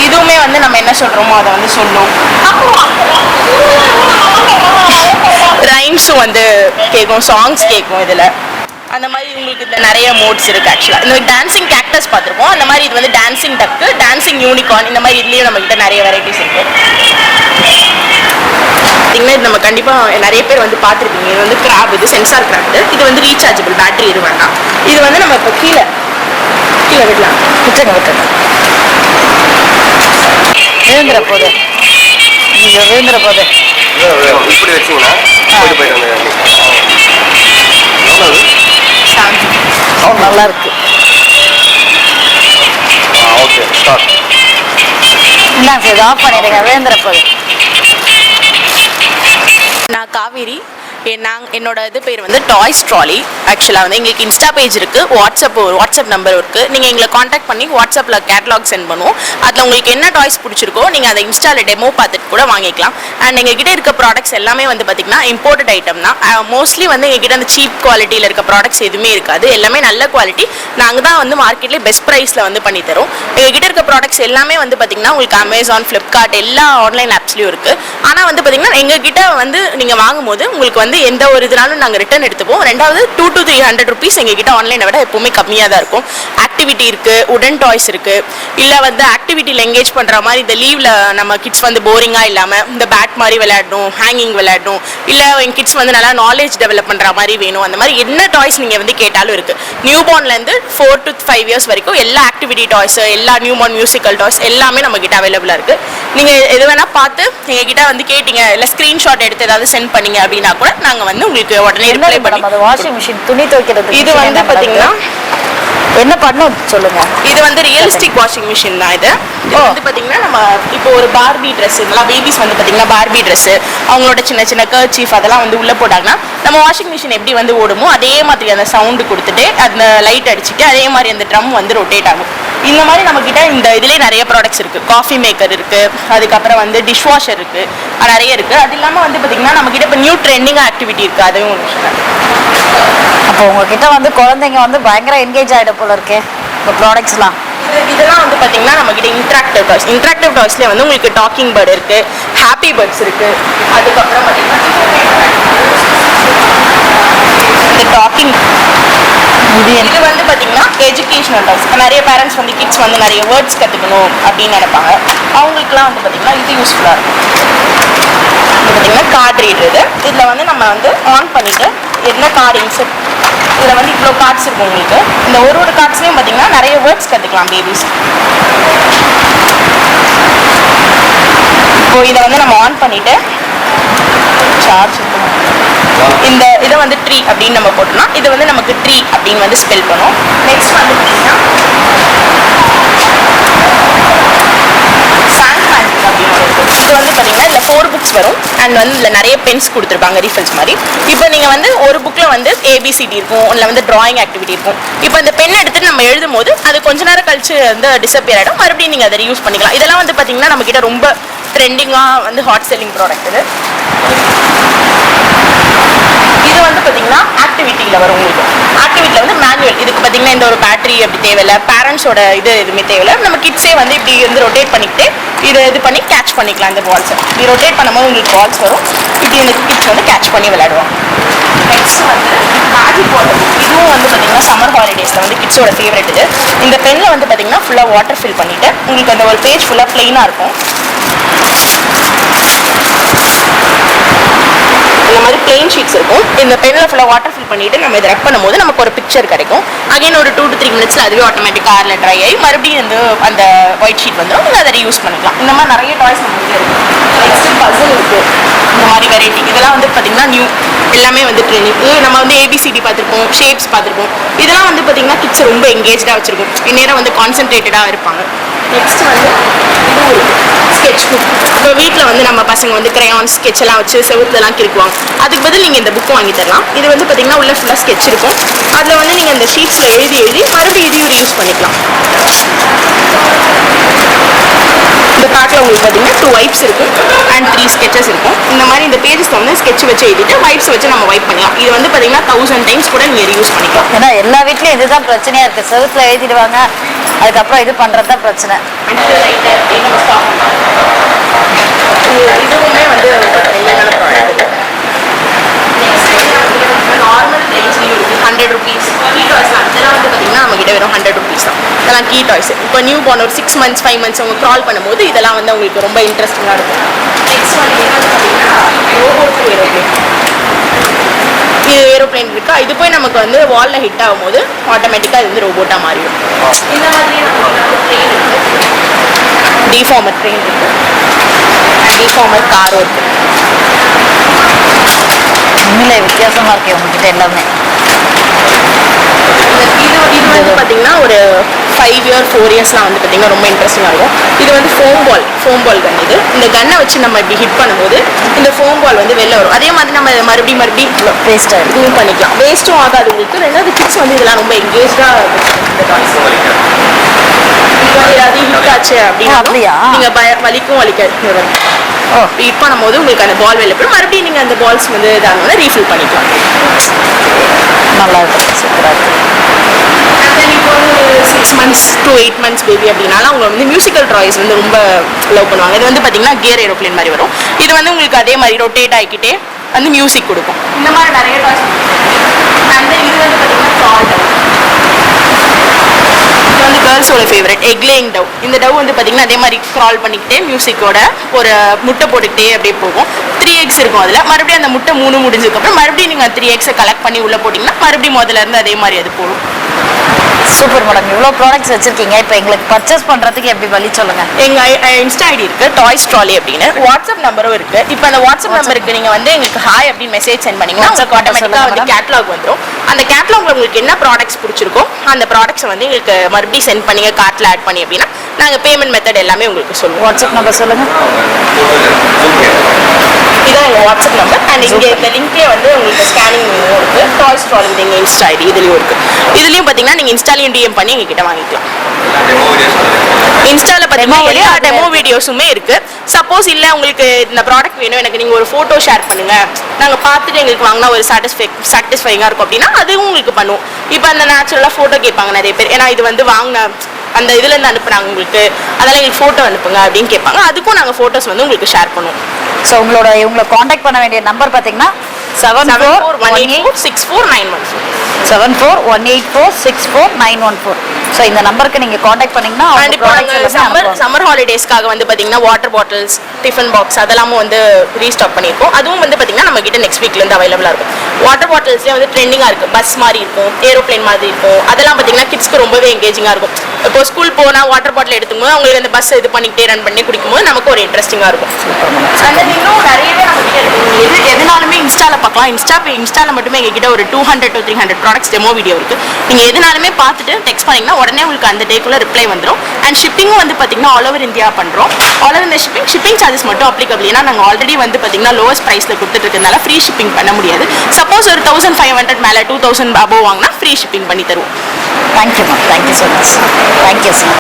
இதுவுமே வந்து நம்ம என்ன சொல்கிறோமோ அதை வந்து சொல்லும். ரைம்ஸும் வந்து கேட்கும், சாங்ஸ் கேட்கும் இதில். அந்த மாதிரி உங்களுக்கு இதில் நிறைய மோட்ஸ் இருக்குது. ஆக்சுவலாக இந்த டான்சிங் கேக்டஸ் பார்த்துருப்போம், அந்த மாதிரி இது வந்து டான்சிங் டக்கு, டான்சிங் யூனிகார்ன், இந்த மாதிரி இதுலேயும் நம்மக்கிட்ட நிறைய வெரைட்டிஸ் இருக்குது. பார்த்தீங்கன்னா இது நம்ம கண்டிப்பாக நிறைய பேர் வந்து பார்த்துருப்பீங்க. இது வந்து கிராப், இது சென்சார் கிராப்டு. இது வந்து ரீசார்ஜபிள் பேட்டரி, இது வேண்டாம். இது வந்து நம்ம இப்போ கீழே விடலாம். விட்டுருங்க விழுந்துற போது இப்படி வச்சிங்கன்னா நல்லா இருக்கு. Okay start. என்ன சார் ஆஃப் பண்ணிடுங்க, விழுந்துற போது. நான் காவேரி. என்னோட இது பேர் வந்து டாய்ஸ் ட்ராலி. ஆக்சுவலாக வந்து எங்களுக்கு இன்ஸ்டா பேஜ் இருக்குது, வாட்ஸ்அப் நம்பர் இருக்குது. நீங்கள் எங்களை காண்டாக்ட் பண்ணி வாட்ஸ்அப்பில் கேட்லாக் சென்ட் பண்ணுவோம். அதில் உங்களுக்கு என்ன டாய்ஸ் பிடிச்சிருக்கோ நீங்கள் அதை இன்ஸ்டாவில் டெமோ பார்த்துட்டு கூட வாங்கிக்கலாம். அண்ட் எங்ககிட்ட இருக்க ப்ராடக்ட்ஸ் எல்லாமே வந்து பார்த்திங்கன்னா இம்போர்ட்டட் ஐட்டம் தான். மோஸ்ட்லி வந்து எங்ககிட்ட அந்த சீப் குவாலிட்டியில் இருக்க ப்ராடக்ட்ஸ் எதுவுமே இருக்காது. எல்லாமே நல்ல குவாலிட்டி. நாங்கள் தான் வந்து மார்க்கெட்லேயே பெஸ்ட் ப்ரைஸில் வந்து பண்ணித்தரோம். எங்ககிட்ட இருக்க ப்ராடக்ட்ஸ் எல்லாமே வந்து பார்த்திங்கன்னா உங்களுக்கு அமேசான், ஃப்ளிப்கார்ட் எல்லா ஆன்லைன் ஆப்ஸ்லேயும் இருக்குது. ஆனால் வந்து பார்த்திங்கன்னா எங்ககிட்ட வந்து நீங்கள் வாங்கும்போது உங்களுக்கு வந்து எந்த ஒரு இதனாலும் நாங்கள் ரிட்டர்ன் எடுத்துப்போம். ரெண்டாவது 200 to 300 rupees எங்ககிட்ட ஆன்லைனை விட எப்பவுமே கம்மியாக தான் இருக்கும். ஆக்டிவிட்டி இருக்குது, உடன் டாய்ஸ் இருக்குது. இல்லை வந்து ஆக்டிவிட்டியில் எங்கேஜ் பண்ணுற மாதிரி இந்த லீவில் நம்ம கிட்ஸ் வந்து போரிங்காக இல்லாமல் இந்த பேட் மாதிரி விளையாடணும், ஹேங்கிங் விளையாடணும், இல்லை எங்கள் கிட்ஸ் வந்து நல்லா நாலேஜ் டெவலப் பண்ணுற மாதிரி வேணும். அந்த மாதிரி என்ன டாய்ஸ் நீங்கள் வந்து கேட்டாலும் இருக்குது. நியூ பார்ன்லேருந்து 4 to 5 years வரைக்கும் எல்லா ஆக்டிவிட்டி டாய்ஸு, எல்லா நியூ பார்ன் மியூசிக்கல் டாய்ஸ் எல்லாமே நம்மக்கிட்ட அவைலபிளாக இருக்குது. நீங்கள் எது வேணால் பார்த்து எங்ககிட்ட வந்து கேட்டிங்க, இல்லை ஸ்க்ரீன்ஷாட் எடுத்து ஏதாவது சென்ட் பண்ணிங்க அப்படின்னா கூட நாங்கள் வந்து உங்களுக்கு உடனே ரிப்ளை பண்ணி. அது வாஷிங் மிஷின், துணி துவைக்கிறது. இது வந்து பார்த்தீங்கன்னா என்ன பண்ணும் சொல்லுங்க. இது வந்து ரியலிஸ்டிக் வாஷிங் மிஷின் தான். இது வந்து பார்த்தீங்கன்னா நம்ம இப்போ ஒரு பார்பி ட்ரெஸ், இதெல்லாம் பேபிஸ் வந்து பார்த்தீங்கன்னா பார்பி ட்ரெஸ்ஸு, அவங்களோட சின்ன சின்ன கர்ச்சீஃப் அதெல்லாம் வந்து உள்ளே போட்டாங்கன்னா நம்ம வாஷிங் மிஷின் எப்படி வந்து ஓடுமோ அதே மாதிரி அந்த சவுண்டு கொடுத்துட்டு அந்த லைட் அடிச்சுட்டு அதே மாதிரி அந்த ட்ரம் வந்து ரொட்டேட் ஆகும். இந்த மாதிரி நம்மக்கிட்ட இந்த இதுலேயே நிறைய ப்ராடக்ட்ஸ் இருக்குது. காஃபி மேக்கர் இருக்குது, அதுக்கப்புறம் வந்து டிஷ் வாஷர் இருக்குது, நிறைய இருக்குது. அது இல்லாமல் வந்து பார்த்திங்கன்னா நம்மக்கிட்ட இப்போ நியூ ட்ரெண்டிங் ஆக்டிவிட்டி இருக்குது, அதுவும் ஒரு விஷயம். அப்போ உங்ககிட்ட வந்து குழந்தைங்க வந்து பயங்கர என்கேஜ் ஆகிடும் போல இருக்கே இந்த ப்ராடக்ட்ஸ்லாம். இதெல்லாம் வந்து பார்த்தீங்கன்னா நம்மக்கிட்ட இன்ட்ராக்டிவ் டாய்ஸ்லேயே வந்து உங்களுக்கு டாக்கிங் பேர்டு இருக்குது, ஹாப்பி பேர்ட்ஸ் இருக்குது. அதுக்கப்புறம் பார்த்தீங்கன்னா இந்த டாக்கிங் இது வந்து பார்த்தீங்கன்னா எஜுகேஷனல் டாய்ஸ். இப்போ நிறைய பேரண்ட்ஸ் வந்து கிட்ஸ் வந்து நிறைய வேர்ட்ஸ் கற்றுக்கணும் அப்படின்னு நினைப்பாங்க. அவங்களுக்குலாம் வந்து பார்த்தீங்கன்னா இது யூஸ்ஃபுல்லாக இருக்கும். இது பார்த்தீங்கன்னா கார்டு ரீடர். இதில் வந்து நம்ம வந்து ஆன் பண்ணிவிட்டு என்ன கார்டு இன்செர்ட், இதில் வந்து இவ்வளோ கார்ட்ஸ் இருக்கும் உங்களுக்கு. இந்த ஒரு கார்ட்ஸ்லேயும் பார்த்தீங்கன்னா நிறைய வேர்ட்ஸ் கற்றுக்கலாம் பேபிஸ். இப்போ இதை வந்து நம்ம ஆன் பண்ணிவிட்டு சார்ஜ் இந்த இதை வந்து ட்ரீ அப்படின்னு நம்ம போட்டோம்னா இது வந்து நமக்கு ட்ரீ அப்படின்னு வந்து ஸ்பெல் பண்ணும். நெக்ஸ்ட் வந்து பார்த்தீங்கன்னா இது வந்து பார்த்தீங்கன்னா இதில் 4 books வரும். அண்ட் வந்து இதில் நிறைய பென்ஸ் கொடுத்துருப்பாங்க ரீஃபில்ஸ் மாதிரி. இப்போ நீங்கள் வந்து ஒரு புக்கில் வந்து ABCD இருக்கும், இல்லை வந்து ட்ராயிங் ஆக்டிவிட்டி இருக்கும். இப்போ இந்த பென் எடுத்துட்டு நம்ம எழுதும் போது அது கொஞ்ச நேரம் கழிச்சு வந்து டிஸப்பியர் ஆகிடும். மறுபடியும் நீங்கள் அதை யூஸ் பண்ணிக்கலாம். இதெல்லாம் வந்து பார்த்தீங்கன்னா நம்மக்கிட்ட ரொம்ப ட்ரெண்டிங்காக வந்து ஹாட் செல்லிங் ப்ராடக்ட் இது. இது வந்து பார்த்தீங்கன்னா ஆக்டிவிட்டியில் வரும் உங்களுக்கு. ஆக்டிவிட்டியில் வந்து மேனுவல். இதுக்கு பார்த்தீங்கன்னா இந்த ஒரு பேட்டரி அப்படி தேவையில்லை, பேரண்ட்ஸோட இது எதுவுமே தேவையில்லை. நம்ம கிட்ஸே வந்து இப்படி வந்து ரொட்டேட் பண்ணிக்கிட்டு இதை இது பண்ணி கேட்ச் பண்ணிக்கலாம். இந்த பால்ஸை இப்படி ரொட்டேட் பண்ணும்போது உங்களுக்கு பால்ஸ் வரும். இப்படி இந்த கிட்ஸ் வந்து கேட்ச் பண்ணி விளையாடுவாங்க. நெக்ஸ்ட் வந்து மேஜிக் வாட்டர். இதுவும் வந்து பார்த்தீங்கன்னா சம்மர் ஹாலிடேஸில் வந்து கிட்ஸோட ஃபேவரட் இது. இந்த பெனில் வந்து பார்த்தீங்கன்னா ஃபுல்லாக வாட்டர் ஃபில் பண்ணிவிட்டு உங்களுக்கு அந்த ஒரு பேஜ் ஃபுல்லாக ப்ளெயினாக இருக்கும். இந்த மாதிரி பிளெயின் ஷீட்ஸ் இருக்கும். இந்த பெனில் ஃபுல்லாக வாட்டர் ஃபில் பண்ணிவிட்டு நம்ம இதை ரப் பண்ணும்போது நமக்கு ஒரு பிக்சர் கிடைக்கும். அகைன் ஒரு 2 to 3 minutes அதுவே ஆட்டோமேட்டிக்காக ஆரில் ட்ரை ஆகி மறுபடியும் வந்து அந்த ஒயிட் ஷீட் வந்துடும். நீங்கள் அதை யூஸ் பண்ணிக்கலாம். இந்த மாதிரி நிறைய டாய்ஸ் நம்ம இதில் இருக்குது. நெக்ஸ்ட் பசில் இருக்குது. இந்த மாதிரி வெரைட்டி இதெல்லாம் வந்து பார்த்திங்கன்னா நியூ எல்லாமே வந்து ட்ரெயினிங். நம்ம வந்து ABCD பார்த்துருப்போம், ஷேப்ஸ் பார்த்துருப்போம். இதெல்லாம் வந்து பார்த்திங்கன்னா கிட்ஸ் ரொம்ப எங்கேஜாக வச்சுருக்கும். இந்நேரம் வந்து கான்சன்ட்ரேட்டடாக இருப்பாங்க. நெக்ஸ்ட் வந்து இதுவும் ஸ்கெட்ச் புக். இப்போ வீட்டில் வந்து நம்ம பசங்க வந்து கிரையான் ஸ்கெட்ச் எல்லாம் வச்சு செவுத்துலலாம் கிறுக்குவாங்க. அதுக்கு பதில் நீங்கள் இந்த புக்கு வாங்கி தரலாம். இது வந்து பார்த்தீங்கன்னா உள்ள ஃபுல்லாக ஸ்கெட்ச் இருக்கும். அதில் வந்து நீங்கள் இந்த ஷீட்ஸில் எழுதி மறுபடியும் இதையும் யூஸ் பண்ணிக்கலாம். இந்த பேக்கில் உங்களுக்கு பார்த்தீங்கன்னா 2 wipes இருக்கும் அண்ட் 3 sketches இருக்கும். இந்த மாதிரி இந்த பேஜஸில் வந்து ஸ்கெட்ச் வச்சு எழுதிட்டு வைப்ஸ் வச்சு நம்ம வைப் பண்ணலாம். இது வந்து பார்த்தீங்கன்னா 1000 times கூட நீங்கள் யூஸ் பண்ணிக்கலாம். ஏன்னா எல்லா வீட்லையும் இதுதான் பிரச்சனையாக இருக்குது. செவுத்தில் எழுதிடுவாங்க, அதுக்கப்புறம் இது பண்ணுறது தான் பிரச்சனை. இதுவுமே வந்து என்னென்ன ப்ராடக்ட் நார்மல் ரேஞ்ச்லேயும் இருக்குது 100 rupees. கீ டாய்ஸ்லாம் இதெல்லாம் வந்து பார்த்தீங்கன்னா நம்மகிட்ட வெறும் 100 rupees தான். இதெல்லாம் கீ டாய்ஸ். இப்போ நியூ பார்ன் ஒரு 6 months 5 months அவங்க க்ரால் பண்ணும்போது இதெல்லாம் வந்து அவங்களுக்கு ரொம்ப இன்ட்ரெஸ்டிங்காக இருக்கும். நெக்ஸ்ட் வந்து பார்த்தீங்கன்னா ரோபோட் ஏரோப்ளேன். இது ஏரோப்ளேன் இருக்கா, இது போய் நமக்கு வந்து வாலில் ஹிட் ஆகும்போது ஆட்டோமேட்டிக்காக இது வந்து ரோபோட்டாக மாறிடும். இந்த மாதிரியே நமக்கு வந்து ட்ரெயின் இருக்குது, டிஃபார்மர் ட்ரெயின் இருக்குது, டிஃபார்மர் காரும் இருக்குது. உண்மையிலே வித்தியாசமாக இருக்கு உங்ககிட்ட எல்லாமே. இது வந்து பார்த்தீங்கன்னா ஒரு 5 year 4 yearsலாம் வந்து பார்த்தீங்கன்னா ரொம்ப இன்ட்ரெஸ்டிங்காக இருக்கும். இது வந்து ஃபோம் பால் கன். இந்த கன்னை வச்சு நம்ம இப்படி ஹிட் பண்ணும்போது இந்த ஃபோம் பால் வந்து வெளில வரும். அதே மாதிரி நம்ம மறுபடியும் வேஸ்ட்டாக இதுவும் பண்ணிக்கலாம். வேஸ்ட்டும் ஆகாது உங்களுக்கு. ரெண்டாவது கிட்ஸ் வந்து இதெல்லாம் ரொம்ப எங்கேஜாக இந்த டாய்ஸ். இப்போ ஏதாவது ஹிட் ஆச்சு அப்படின்னா நீங்கள் வலிக்கும் வலிக்காது. ஹிட் பண்ணும்போது உங்களுக்கு அந்த பால் வெளில போய் மறுபடியும் நீங்கள் அந்த பால்ஸ் வந்து இதானோட ரீஃபில் பண்ணிக்கலாம். நல்லா இருக்கு, சூப்பராக இருக்கு. இப்போ வந்து 6 months to 8 months பேபி அப்படின்னாலும் அவங்க வந்து மியூசிக்கல் டாய்ஸ் வந்து ரொம்ப லவ் பண்ணுவாங்க. இது வந்து பார்த்தீங்கன்னா கியர் ஏரோப்ளேன் மாதிரி வரும். இது வந்து உங்களுக்கு அதே மாதிரி ரொட்டேட் ஆகிக்கிட்டே வந்து மியூசிக் கொடுக்கும். இந்த மாதிரி நிறைய டாய்ஸ். அண்ட் இது வந்து பார்த்தீங்கன்னா டால் டவ். இது வந்து கேர்ள்ஸோட ஃபேவரட் எக்லேயிங் டவ். இந்த டவ் வந்து பார்த்தீங்கன்னா அதே மாதிரி க்ரால் பண்ணிக்கிட்டே மியூசிக்கோட ஒரு முட்டை போட்டுக்கிட்டே அப்படியே போகும். 3 eggs இருக்கும் அதில். மறுபடியும் அந்த முட்டை 3 முடிஞ்சதுக்கப்புறம் மறுபடியும் நீங்கள் 3 eggs கலெக்ட் பண்ணி உள்ளே போட்டிங்கன்னா மறுபடியும் முதல்ல இருந்து அதே மாதிரி அது போடும். சூப்பர் மேடம், இவ்வளோ ப்ராடக்ட்ஸ் வச்சிருக்கீங்க. இப்போ எங்களுக்கு பர்ச்சேஸ் பண்ணுறதுக்கு எப்படி வழி சொல்லுங்க. எங்கள் இன்ஸ்டா ஐடி இருக்குது டாய்ஸ் ட்ராலி அப்படின்னு. வாட்ஸ்அப் நம்பரும் இருக்குது. இப்போ அந்த வாட்ஸ்அப் நம்பருக்கு நீங்கள் வந்து எங்களுக்கு ஹாய் அப்படின்னு மெசேஜ் சென்ட் பண்ணிங்கன்னா உங்களுக்கு ஆட்டோமேட்டிக்காக வந்து கேட்லாக் வந்துடும். அந்த கேட்லாக்ல உங்களுக்கு என்ன ப்ராடக்ட்ஸ் பிடிச்சிருக்கோ அந்த ப்ராடக்ட்ஸை வந்து எங்களுக்கு மறுபடியும் சென்ட் பண்ணிங்க கார்ட்டில் ஆட் பண்ணி அப்படின்னா நாங்கள் பேமெண்ட் மெத்தட் எல்லாமே உங்களுக்கு சொல்லுவோம். வாட்ஸ்அப் நம்பர் சொல்லுங்கள். இதான் எங்கள் வாட்ஸ்அப் நம்பர். அண்ட் இங்கே இந்த லிங்க்லேயே வந்து உங்களுக்கு ஸ்கேனிங் இருக்குது. டாய்ஸ் ட்ராலி எங்கள் இன்ஸ்டா ஐடி இதுலேயும் இருக்குது. இதுலேயும் பார்த்தீங்கன்னா நீங்கள் இன்ஸ்டாலையும் டிஎம் பண்ணி எங்ககிட்ட வாங்கிக்கலாம். இன்ஸ்டாவில் பார்த்தீங்கன்னா எல்லா டெமோ வீடியோஸுமே இருக்குது. சப்போஸ் இல்லை உங்களுக்கு இந்த ப்ராடக்ட் வேணும் எனக்கு நீங்கள் ஒரு ஃபோட்டோ ஷேர் பண்ணுங்கள், நாங்கள் பார்த்துட்டு எங்களுக்கு வாங்கினா ஒரு சாட்டிஸ்ஃபைங்காக இருக்கும் அப்படின்னா அதுவும் உங்களுக்கு பண்ணுவோம். இப்போ அந்த நேச்சுரலாக ஃபோட்டோ கேட்பாங்க நிறைய பேர். ஏன்னா இது வந்து வாங்கின அந்த இதுலேருந்து அனுப்புகிறாங்க உங்களுக்கு, அதெல்லாம் எங்களுக்கு ஃபோட்டோ அனுப்புங்க அப்படின்னு கேட்பாங்க. அதுக்கும் நாங்கள் ஃபோட்டோஸ் வந்து உங்களுக்கு ஷேர் பண்ணுவோம். ஸோ உங்களை காண்டாக்ட் பண்ண வேண்டிய நம்பர் பார்த்தீங்கன்னா 7418464914 7418464914. ஸோ இந்த நம்பருக்கு நீங்கள் காண்டாக்ட் பண்ணிங்கன்னா சம்மர் ஹாலிடேஸ்க்காக வந்து பார்த்தீங்கன்னா வாட்டர் பாட்டில்ஸ், டிஃபன் பாக்ஸ் அதெல்லாமும் வந்து ரீஸ்டாக் பண்ணியிருக்கோம். அதுவும் வந்து பார்த்தீங்கன்னா நம்ம கிட்ட நெக்ஸ்ட் வீக்லேருந்து அவைலபிளாக இருக்கும். வாட்டர் பாட்டில்ஸ்லேயே வந்து ட்ரெண்டிங்காக இருக்குது. பஸ் மாதிரி இருக்கும், ஏரோப்ளேன் மாதிரி இருக்கும். அதெல்லாம் பார்த்தீங்கன்னா கிட்ஸ்க்கு ரொம்பவே எங்கேஜிங்காக இருக்கும். இப்போ ஸ்கூல் போனால் வாட்டர் பாட்டில் எடுத்துக்கும்போது அவங்களுக்கு அந்த பஸ் இது பண்ணிக்கிட்டே ரன் பண்ணி குடிக்கும்போது நமக்கு ஒரு இன்ட்ரெஸ்டிங்காக இருக்கும். அந்த இன்னும் நிறையவே நம்ம கிட்ட இருக்குது. எதுனாலுமே இன்ஸ்டாவில் பார்க்கலாம். இன்ஸ்டாவில் மட்டுமே எங்ககிட்ட ஒரு 200 to 300 ப்ராடக்ட்ஸ் டெமோ வீடியோ இருக்குது. நீங்கள் எதுனாலுமே பார்த்துட்டு டெக்ஸ்ட் பண்ணிங்கன்னா உடனே உங்களுக்கு அந்த டேக்குள்ளே ரிப்ளை வந்துடும். அண்ட் ஷிப்பிங்கும் வந்து பார்த்தீங்கன்னா ஆல் ஓவர் இந்தியா பண்ணுறோம். ஆல் ஓவர் இந்த ஷிப்பிங் சார்ஜஸ் மட்டும் அப்ளிகபிள். ஏன்னா நாங்கள் ஆல்ரெடி வந்து பார்த்தீங்கன்னா லோவஸ்ட் ப்ரைஸில் கொடுத்துட்டு ஃப்ரீ ஷிப்பிங் பண்ண முடியாது. சப்போஸ் ஒரு 1500 மேலே 2000 அபோவ் வாங்கினா ஃப்ரீ ஷிப்பிங் பண்ணி தருவோம். Thank you ma'am, thank you so much. Thank you sir.